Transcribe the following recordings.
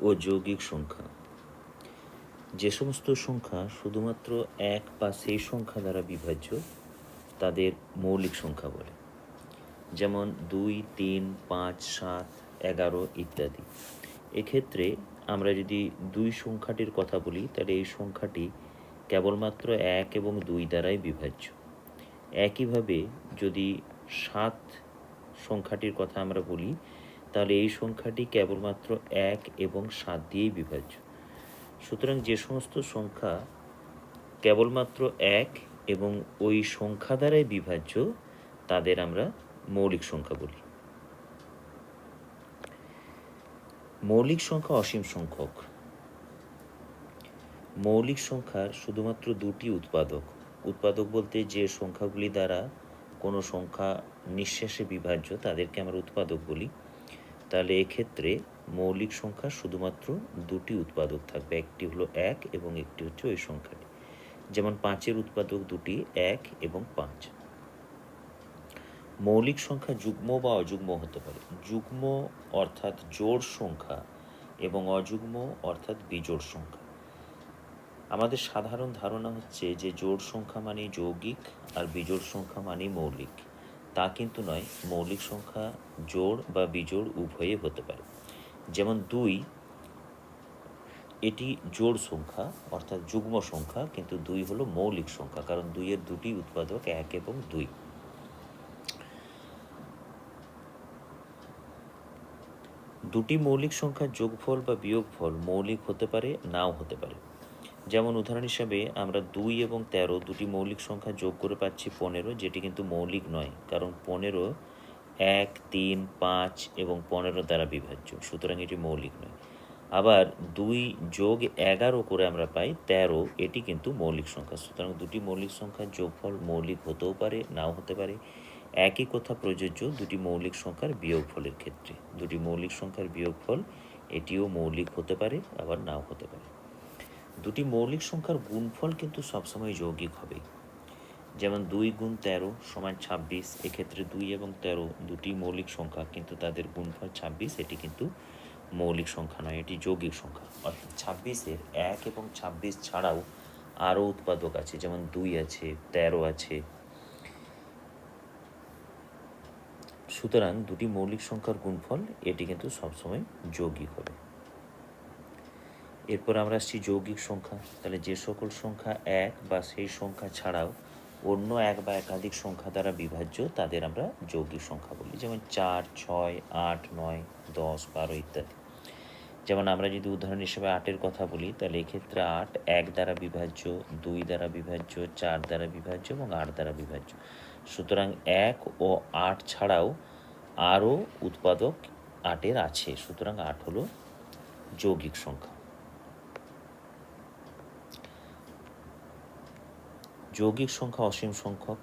ও যৌগিক সংখ্যা। যে সমস্ত সংখ্যা শুধুমাত্র এক বা সেই সংখ্যা দ্বারা বিভাজ্য তাদের মৌলিক সংখ্যা বলে। যেমন 2, 3, 5, 7, 11 ইত্যাদি। এক্ষেত্রে আমরা যদি 2 সংখ্যাটির কথা বলি তাহলে এই সংখ্যাটি কেবলমাত্র 1 এবং 2 দ্বারাই বিভাজ্য। একইভাবে যদি 7 সংখ্যাটির কথা আমরা বলি তাহলে এই সংখ্যাটি কেবলমাত্র 1 এবং 7 দিয়েই বিভাজ্য। সুতরাং যে সমস্ত সংখ্যা কেবলমাত্র 1 এবং ওই সংখ্যা দ্বারাই বিভাজ্য তাদের আমরা মৌলিক সংখ্যা বলি। মৌলিক সংখ্যা অসীম সংখ্যক। মৌলিক সংখ্যার শুধুমাত্র দুটি উৎপাদক। উৎপাদক বলতে যে সংখ্যাগুলি দ্বারা কোনো সংখ্যা নিঃশেষে বিভাজ্য তাদেরকে আমরা উৎপাদক বলি। তাহলে এক্ষেত্রে মৌলিক সংখ্যা শুধুমাত্র দুটি উৎপাদক থাকবে, একটি হলো 1 এবং একটি হচ্ছে ওই সংখ্যাটি। যেমন 5-এর উৎপাদক দুটি, 1 এবং 5। মৌলিক সংখ্যা যুগ্ম বা অযুগ্ম হতে পারে। যুগ্ম অর্থাৎ জোড় সংখ্যা এবং অযুগ্ম অর্থাৎ বিজোড় সংখ্যা। আমাদের সাধারণ ধারণা হচ্ছে যে জোড় সংখ্যা মানে যৌগিক আর বিজোড় সংখ্যা মানে মৌলিক। তা কিন্তু নয়, মৌলিক সংখ্যা জোড় বা বিজোড় উভয়ে হতে পারে। যেমন 2 এটি জোড় সংখ্যা অর্থাৎ যুগ্ম সংখ্যা, কিন্তু 2 হলো মৌলিক সংখ্যা, কারণ 2-এর দুটি উৎপাদক 1 এবং 2। দুটি মৌলিক সংখ্যার যোগফল বা বিয়োগফল মৌলিক হতে পারে, নাও হতে পারে। যেমন উদাহরণ হিসাবে আমরা 2 এবং 13 দুটি মৌলিক সংখ্যা যোগ করে পাচ্ছি 15, যেটি কিন্তু মৌলিক নয়, কারণ 15 1, 3, 5 এবং 15 দ্বারা বিভাজ্য, সুতরাং এটি মৌলিক নয়। আবার 2 যোগ 11 করে আমরা পাই 13, এটি কিন্তু মৌলিক সংখ্যা। সুতরাং দুটি মৌলিক সংখ্যার যোগফল মৌলিক হতেও পারে, নাও হতে পারে। একই কথা প্রযোজ্য দুটি মৌলিক সংখ্যার বিয়োগফলের ক্ষেত্রে। দুটি মৌলিক সংখ্যার বিয়োগফল এটিও মৌলিক হতে পারে, আবার নাও হতে পারে। দুটি মৌলিক সংখ্যার গুণফল কিন্তু সবসময় যৌগিক হবে। যেমন 2 গুণ 13 সমান 26। এক্ষেত্রে 2 এবং 13 দুটি মৌলিক সংখ্যা, কিন্তু তাদের গুণফল 26, এটি কিন্তু মৌলিক সংখ্যা নয়, এটি যৌগিক সংখ্যা। অর্থাৎ 26-এর 1 এবং 26 ছাড়াও আরও উৎপাদক আছে, যেমন 2 আছে, 13 আছে। সুতরাং দুটি মৌলিক সংখ্যার গুণফল এটি কিন্তু সবসময় যৌগিক হবে। এরপর আমরা আসছি যৌগিক সংখ্যা। তাহলে যে সকল সংখ্যা 1 বা সেই সংখ্যা ছাড়াও অন্য 1 বা একাধিক সংখ্যা দ্বারা বিভাজ্য তাদের আমরা যৌগিক সংখ্যা বলি। যেমন 4, 6, 8, 9, 10, 12 ইত্যাদি। যেমন আমরা যদি উদাহরণ হিসেবে 8-এর কথা বলি তাহলে এক্ষেত্রে 8 1 দ্বারা বিভাজ্য, 2 দ্বারা বিভাজ্য, 4 দ্বারা বিভাজ্য এবং 8 দ্বারা বিভাজ্য। সুতরাং 1 ও 8 ছাড়াও আরও উৎপাদক 8-এর আছে, সুতরাং 8 হলো যৌগিক সংখ্যা। যৌগিক সংখ্যা অসীম সংখ্যক।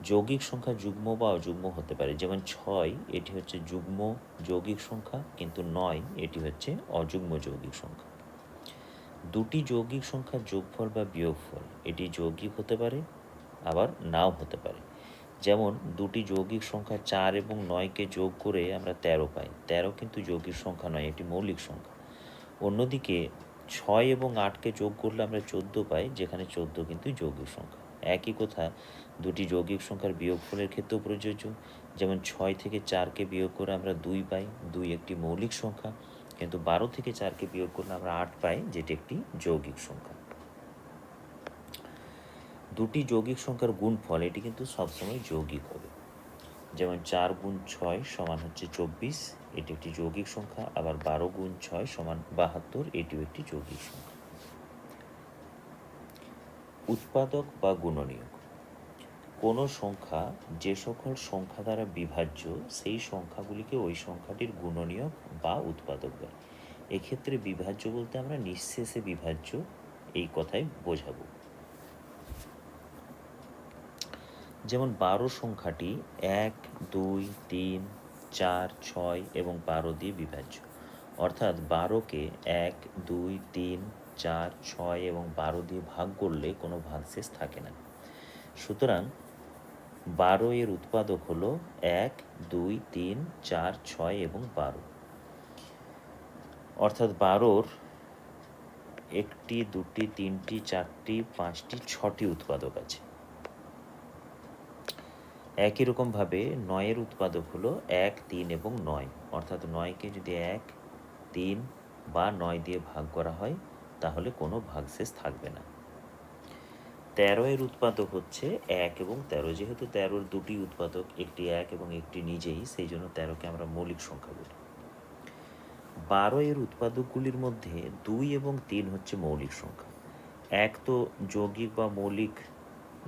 যৌগিক সংখ্যা যুগ্ম বা অযুগ্ম হতে পারে। যেমন 6 এটি হচ্ছে যুগ্ম যৌগিক সংখ্যা, কিন্তু 9 এটি হচ্ছে অযুগ্ম যৌগিক সংখ্যা। দুটি যৌগিক সংখ্যার যোগফল বা বিয়োগফল এটি যৌগিক হতে পারে, আবার নাও হতে পারে। যেমন দুটি যৌগিক সংখ্যা 4 এবং 9-কে যোগ করে আমরা 13 পাই। 13 কিন্তু যৌগিক সংখ্যা নয়, এটি মৌলিক সংখ্যা। অন্যদিকে 6 এবং 8-কে যোগ করলে আমরা 14 পাই, যেখানে 14 কিন্তু যৌগিক সংখ্যা। একই কথা দুটি যৌগিক সংখ্যার বিয়োগফলের ক্ষেত্রেও প্রযোজ্য। যেমন 6 থেকে 4-কে বিয়োগ করে আমরা 2 পাই, 2 একটি মৌলিক সংখ্যা, কিন্তু 12 থেকে 4-কে বিয়োগ করলে আমরা 8 পাই, যেটি একটি যৌগিক সংখ্যা। দুটি যৌগিক সংখ্যার গুণফল এটি কিন্তু সবসময় যৌগিক হবে। যেমন 4 গুণ 6 সমান হচ্ছে 24, এটি একটি যৌগিক সংখ্যা। আবার 12 গুণ 6 সমান 72, এটিও একটি যৌগিক সংখ্যা। উৎপাদক বা গুণনীয়ক। কোনো সংখ্যা যে সকল সংখ্যা দ্বারা বিভাজ্য সেই সংখ্যাগুলিকে ওই সংখ্যাটির গুণনীয়ক বা উৎপাদক বলে। এক্ষেত্রে বিভাজ্য বলতে আমরা নিঃশেষে বিভাজ্য এই কথাই বোঝাবো। যেমন 12 সংখ্যাটি 1, 2, 3, 4, 6 এবং 12 দিয়ে বিভাজ্য। অর্থাৎ 12-কে 1, 2, 3, 4, 6 এবং 12 দিয়ে ভাগ করলে কোনো ভাগশেষ থাকে না। সুতরাং 12 এর উৎপাদক হলো 1, 2, 3, 4, 6 এবং 12। অর্থাৎ 12-র 1টি 2টি 3টি 4টি 5টি 6টি উৎপাদক আছে। একই রকমভাবে 9-এর উৎপাদক হলো 1, 3 এবং 9, অর্থাৎ 9কে যদি 1, 3 বা 9 দিয়ে ভাগ করা হয় তাহলে কোনো ভাগশেষ থাকবে না। 13-এর উৎপাদক হচ্ছে 1 এবং 13, যেহেতু 13-র 2টি উৎপাদক, একটি 1 এবং একটি নিজেই, সেই জন্য 13কে আমরা মৌলিক সংখ্যা বলি। 12-এর উৎপাদকগুলির মধ্যে 2 এবং 3 হচ্ছে মৌলিক সংখ্যা। 1 তো যৌগিক বা মৌলিক,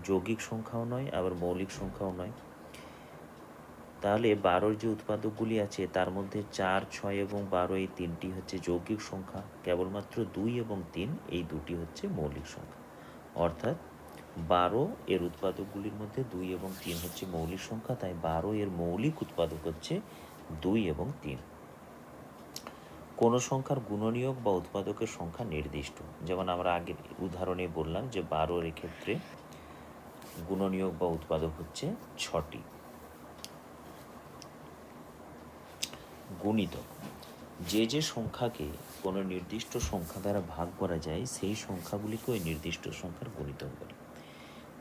যৌগিক সংখ্যাও নয় আবার মৌলিক সংখ্যাও নয়। তাহলে 12-র যে উৎপাদকগুলি আছে তার মধ্যে 4, 6 এবং 12 এই 3টি হচ্ছে যৌগিক সংখ্যা, কেবলমাত্র 2 এবং 3 এই 2টি হচ্ছে মৌলিক সংখ্যা। অর্থাৎ 12 এর উৎপাদকগুলির মধ্যে 2 এবং 3 হচ্ছে মৌলিক সংখ্যা, তাই 12 এর মৌলিক উৎপাদক হচ্ছে 2 এবং 3। কোনো সংখ্যার গুণনীয়ক বা উৎপাদকের সংখ্যা নির্দিষ্ট, যেমন আমরা আগের উদাহরণে বললাম যে 12-এর ক্ষেত্রে গুণনীয়ক বা উৎপাদক হচ্ছে 6টি। গুণিতক, যে সংখ্যাকে কোনো নির্দিষ্ট সংখ্যা দ্বারা ভাগ করা যায় সেই সংখ্যাগুলিকে ওই নির্দিষ্ট সংখ্যার গুণিতক বলে।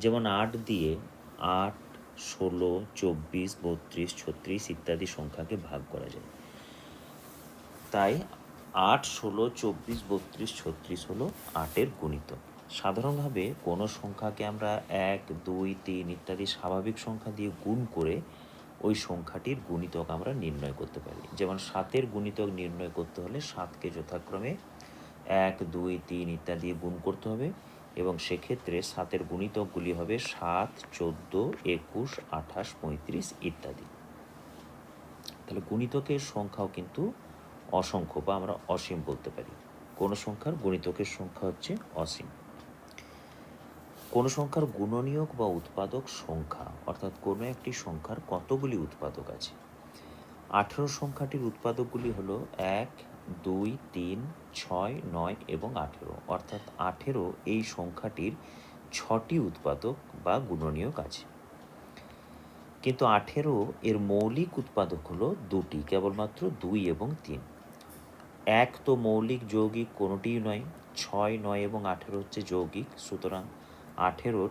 যেমন 8 দিয়ে 8, 16, 24, 32, 36 ইত্যাদি সংখ্যাকে ভাগ করা যায়। তাই 8, 16, 24, 32, 36 হলো 8-এর গুণিতক। সাধারণভাবে কোনো সংখ্যাকে আমরা 1, 2, 3 ইত্যাদি স্বাভাবিক সংখ্যা দিয়ে গুণ করে ওই সংখ্যাটির গুণিতক আমরা নির্ণয় করতে পারি। যেমন 7-এর গুণিতক নির্ণয় করতে হলে 7কে যথাক্রমে 1, 2, 3 ইত্যাদি গুণ করতে হবে এবং সেক্ষেত্রে 7-এর গুণিতকগুলি হবে 7, 14, 21, 28, 35 ইত্যাদি। তাহলে গুণিতকের সংখ্যাও কিন্তু অসংখ্য বা আমরা অসীম বলতে পারি। কোনো সংখ্যার গুণিতকের সংখ্যা হচ্ছে অসীম। কোনো সংখ্যার গুণনীয়ক বা উৎপাদক সংখ্যা, অর্থাৎ কোনো একটি সংখ্যার কতগুলি উৎপাদক আছে। 18 সংখ্যাটির উৎপাদকগুলি হলো 1, 2, 3, 6, 9 এবং 18, অর্থাৎ 18 এই সংখ্যাটির 6টি উৎপাদক বা গুণনীয়ক আছে। কিন্তু 18 এর মৌলিক উৎপাদক হলো 2টি, কেবলমাত্র 2 এবং 3। 1 তো মৌলিক যৌগিক কোনোটিই নয়, 6, 9 এবং 18 হচ্ছে যৌগিক, সুতরাং 18-র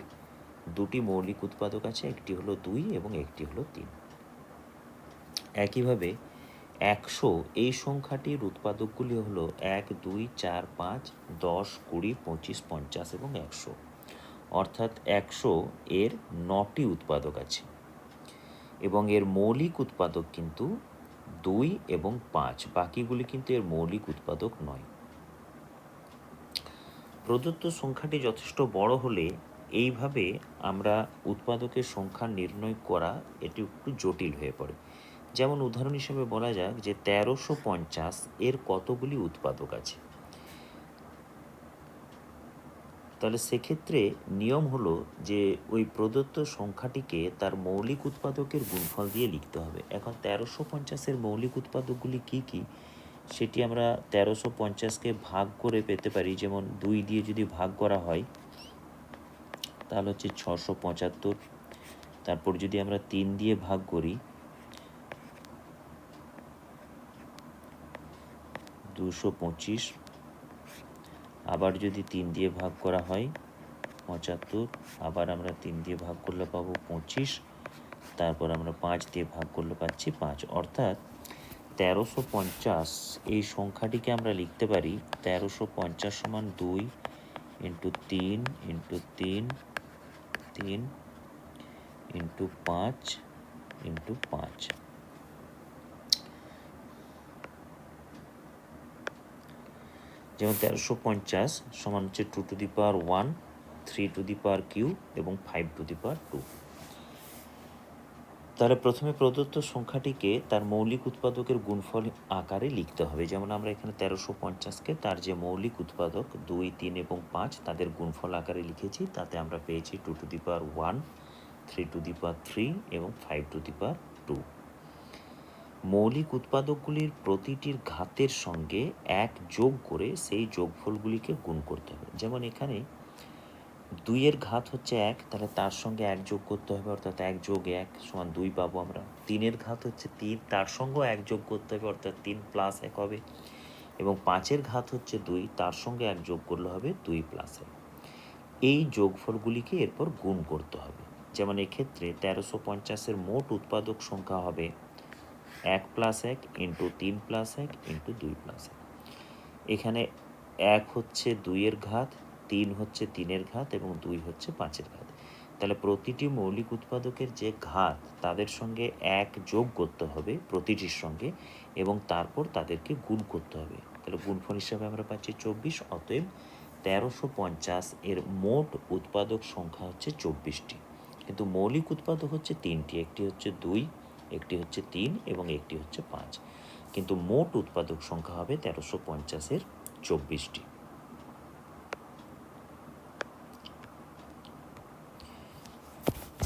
2টি মৌলিক উৎপাদক আছে, একটি হলো 2 এবং একটি হলো 3। একইভাবে 100 এই সংখ্যাটির উৎপাদকগুলি হলো 1, 2, 4, 5, 10, 20, 25, 50 এবং 100, অর্থাৎ 100 এর 9টি উৎপাদক আছে এবং এর মৌলিক উৎপাদক কিন্তু 2 এবং 5, বাকিগুলি কিন্তু এর মৌলিক উৎপাদক নয়। প্রদত্ত সংখ্যাটি যথেষ্ট বড় হলে এইভাবে আমরা উৎপাদকের সংখ্যা নির্ণয় করা এটি একটু জটিল হয়ে পড়ে। যেমন উদাহরণ হিসেবে বলা যাক যে 1350 এর কতগুলি উৎপাদক আছে। তাহলে সেক্ষেত্রে নিয়ম হলো যে ওই প্রদত্ত সংখ্যাটিকে তার মৌলিক উৎপাদকের গুণফল দিয়ে লিখতে হবে। এখন 1350-এর মৌলিক উৎপাদকগুলি কি কি সেটি আমরা 1350-কে ভাগ করে পেতে পারি। যেমন 2 দিয়ে যদি ভাগ করা হয় তাহলে হচ্ছে 675, তারপর যদি আমরা 3 দিয়ে ভাগ করি 225, আবার যদি 3 দিয়ে ভাগ করা হয় 75, আবার আমরা 3 দিয়ে ভাগ করলে পাবো 25, তারপর আমরা 5 দিয়ে ভাগ করলে পাচ্ছি 5, অর্থাৎ 1350 এই সংখ্যাটিকে আমরা লিখতে পারি 1350 সমান 2 ইন্টু 3 ইন্টু 3 3 ইন্টু 5 ইন্টু 5। যেমন 1350 সমান হচ্ছে 2 to the power 1, 3 to the power q এবং 5 টু দি পাওয়ার 2। তাহলে প্রথমে প্রদত্ত সংখ্যাটিকে তার মৌলিক উৎপাদকের গুণফল আকারে লিখতে হবে। যেমন আমরা এখানে 1350-কে তার যে মৌলিক উৎপাদক 2, 3 এবং 5 তাদের গুণফল আকারে লিখেছি, তাতে আমরা পেয়েছি 2 to the power 1, 3 to the পাওয়ার 3 এবং 5 টু দি পাওয়ার 2। মৌলিক উৎপাদকগুলির প্রতিটির ঘাতের সঙ্গে 1 যোগ করে সেই যোগফলগুলিকে গুণ করতে হবে। যেমন এখানে 2 এর ঘাত হচ্ছে 1, তাহলে তার সঙ্গে 1 যোগ করতে হবে, অর্থাৎ 1 যোগ 1 সমান 2 পাবো আমরা। 3 এর ঘাত হচ্ছে 3, তার সঙ্গেও 1 যোগ করতে হবে, অর্থাৎ 3 প্লাস 1 হবে। এবং 5-এর ঘাত হচ্ছে 2, তার সঙ্গে 1 যোগ করলে হবে 2 + 1। এই যোগফলগুলিকে এরপর গুণ করতে হবে। যেমন এক্ষেত্রে 1350-এর মোট উৎপাদক সংখ্যা হবে 1 + 1 × 3 + 1 × 2 + 1। এখানে 1 হচ্ছে 2-এর ঘাত, 3 হচ্ছে 3-এর ঘাত এবং 2 হচ্ছে 5-এর ঘাত। তাহলে প্রতিটি মৌলিক উৎপাদকের যে ঘাত তাদের সঙ্গে 1 যোগ করতে হবে প্রতিটির সঙ্গে এবং তারপর তাদেরকে গুণ করতে হবে। তাহলে গুণফল হিসাবে আমরা পাচ্ছি 24। অতএব 1350 এর মোট উৎপাদক সংখ্যা হচ্ছে 24টি, কিন্তু মৌলিক উৎপাদক হচ্ছে 3টি, একটি হচ্ছে 2, একটি হচ্ছে 3 এবং একটি হচ্ছে 5, কিন্তু মোট উৎপাদক সংখ্যা হবে 1350-এর 24টি।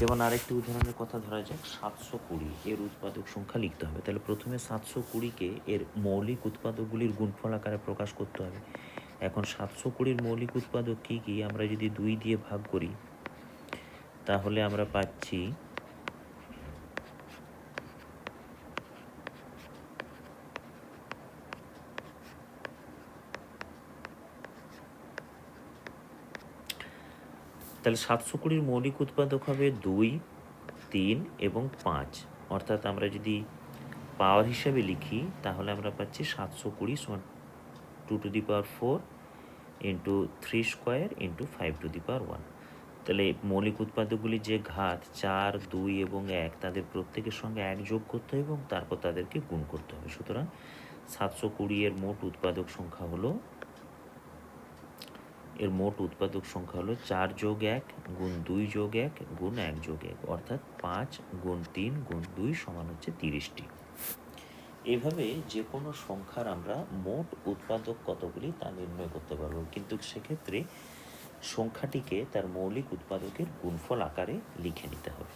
যেমন আরেকটি উদাহরণের কথা ধরা যাক, 720 এর উৎপাদক সংখ্যা লিখতে হবে। তাহলে প্রথমে 720-কে এর মৌলিক উৎপাদকগুলির গুণফল আকারে প্রকাশ করতে হবে। এখন 720-র মৌলিক উৎপাদক কী কী, আমরা যদি 2 দিয়ে ভাগ করি তাহলে আমরা পাচ্ছি তাহলে 720-র মৌলিক উৎপাদক হবে 2, 3 এবং 5। অর্থাৎ আমরা যদি পাওয়ার হিসাবে লিখি তাহলে আমরা পাচ্ছি 720 = 2^4 × 3² × 5^1। তাহলে মৌলিক উৎপাদকগুলি যে ঘাত 4, 2 এবং 1, তাদের প্রত্যেকের সঙ্গে 1 যোগ করতে হবে এবং তারপর তাদেরকে গুণ করতে হবে। সুতরাং 720-এর মোট উৎপাদক সংখ্যা হলো 4 যোগ 1 গুণ 2 যোগ 1 গুণ 1 যোগ 1, অর্থাৎ 5 গুণ 3 গুণ 2 সমান হচ্ছে 30টি। এভাবে যে কোনো সংখ্যার আমরা মোট উৎপাদক কতগুলি তা নির্ণয় করতে পারবো, কিন্তু সেক্ষেত্রে সংখ্যাটিকে তার মৌলিক উৎপাদকের গুণফল আকারে লিখে নিতে হবে।